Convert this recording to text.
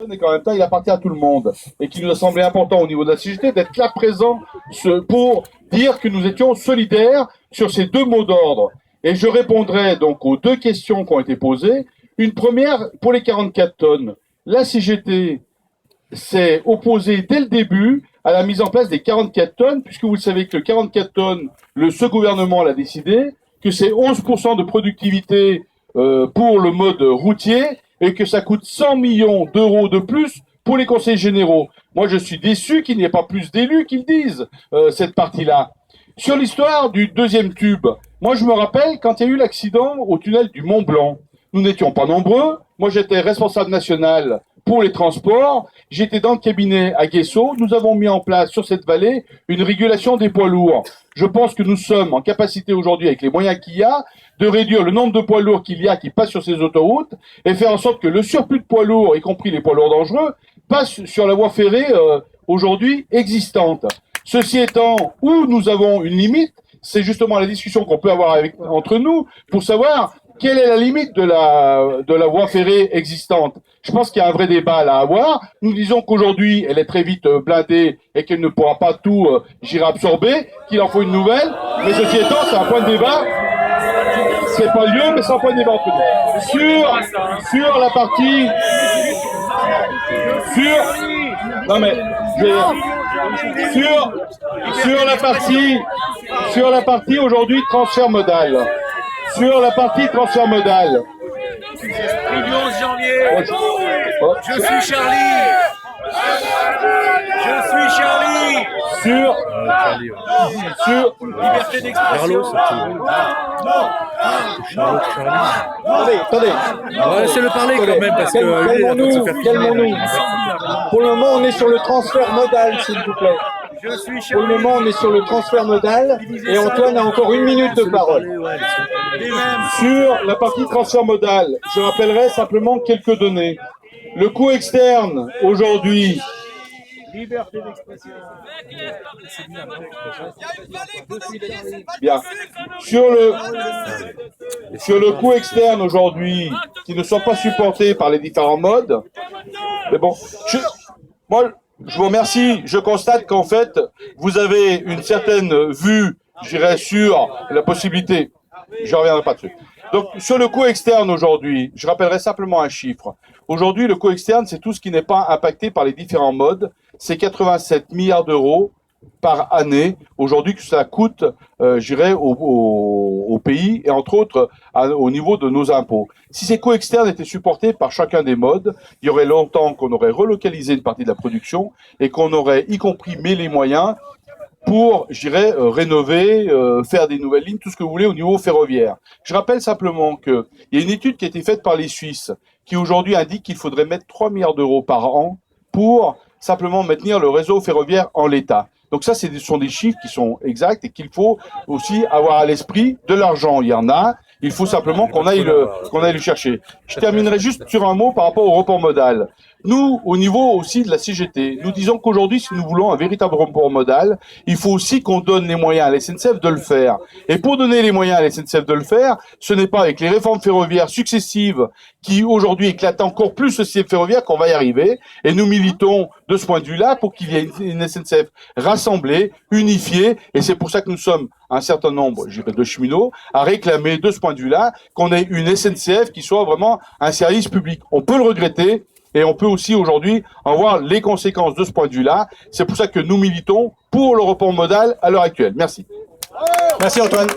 fonctionne et qu'en même temps il appartient à tout le monde et qu'il nous a semblé important au niveau de la CGT d'être là présent pour dire que nous étions solidaires sur ces deux mots d'ordre. Et je répondrai donc aux deux questions qui ont été posées. Une première, pour les 44 tonnes. La CGT s'est opposée dès le début à la mise en place des 44 tonnes, puisque vous le savez que 44 tonnes, ce gouvernement l'a décidé, que c'est 11% de productivité pour le mode routier et que ça coûte 100 millions d'euros de plus pour les conseils généraux. Moi, je suis déçu qu'il n'y ait pas plus d'élus qui le disent, cette partie-là. Sur l'histoire du deuxième tube, moi, je me rappelle quand il y a eu l'accident au tunnel du Mont Blanc. Nous n'étions pas nombreux. Moi, j'étais responsable national pour les transports. J'étais dans le cabinet à Guessau. Nous avons mis en place sur cette vallée une régulation des poids lourds. Je pense que nous sommes en capacité aujourd'hui, avec les moyens qu'il y a, de réduire le nombre de poids lourds qu'il y a qui passent sur ces autoroutes et faire en sorte que le surplus de poids lourds, y compris les poids lourds dangereux, passe sur la voie ferrée aujourd'hui existante. Ceci étant, où nous avons une limite, c'est justement la discussion qu'on peut avoir entre nous pour savoir quelle est la limite de la voie ferrée existante. Je pense qu'il y a un vrai débat là à avoir. Nous disons qu'aujourd'hui, elle est très vite blindée et qu'elle ne pourra pas tout absorber, qu'il en faut une nouvelle. Mais ceci étant, c'est un point de débat. C'est pas lieu, mais c'est un point de débat entre nous. Sur la partie... Sur la partie aujourd'hui transfert modal. Sur la partie transfert modal. Du 11 janvier. Je suis Charlie. Je suis Charlie. Sur liberté d'expression. Attendez. On va laisser le parler quand même parce que calmons-nous. Pour le moment, on est sur le transfert modal, s'il vous plaît. Pour le moment, on est sur le transfert modal et Antoine a encore 1 minute de parole. Sur la partie transfert modal, je rappellerai simplement quelques données. Le coût externe aujourd'hui. Liberté d'expression. Bien. Sur le coût externe aujourd'hui, qui ne sont pas supportés par les différents modes. Mais bon, je vous remercie. Je constate qu'en fait, vous avez une certaine vue, je dirais, sur la possibilité. Je ne reviendrai pas dessus. Donc, sur le coût externe aujourd'hui, je rappellerai simplement un chiffre. Aujourd'hui, le coût externe, c'est tout ce qui n'est pas impacté par les différents modes. C'est 87 milliards d'euros par année. Aujourd'hui, que cela coûte, je dirais, au pays et entre autres au niveau de nos impôts. Si ces coûts externes étaient supportés par chacun des modes, il y aurait longtemps qu'on aurait relocalisé une partie de la production et qu'on aurait y compris mis les moyens pour, je dirais, rénover, faire des nouvelles lignes, tout ce que vous voulez au niveau ferroviaire. Je rappelle simplement qu'il y a une étude qui a été faite par les Suisses qui aujourd'hui indique qu'il faudrait mettre 3 milliards d'euros par an pour simplement maintenir le réseau ferroviaire en l'état. Donc ça, ce sont des chiffres qui sont exacts et qu'il faut aussi avoir à l'esprit. De l'argent, il y en a. Il faut simplement qu'on aille le chercher. Je terminerai juste sur un mot par rapport au report modal. Nous, au niveau aussi de la CGT, nous disons qu'aujourd'hui, si nous voulons un véritable report modal, il faut aussi qu'on donne les moyens à la SNCF de le faire. Et pour donner les moyens à la SNCF de le faire, ce n'est pas avec les réformes ferroviaires successives qui aujourd'hui éclatent encore plus le système ferroviaire qu'on va y arriver. Et nous militons de ce point de vue-là pour qu'il y ait une SNCF rassemblée, unifiée. Et c'est pour ça que nous sommes un certain nombre, je dirais, de cheminots à réclamer de ce point de vue-là qu'on ait une SNCF qui soit vraiment un service public. On peut le regretter. Et on peut aussi aujourd'hui en voir les conséquences de ce point de vue-là. C'est pour ça que nous militons pour le report modal à l'heure actuelle. Merci. Merci Antoine.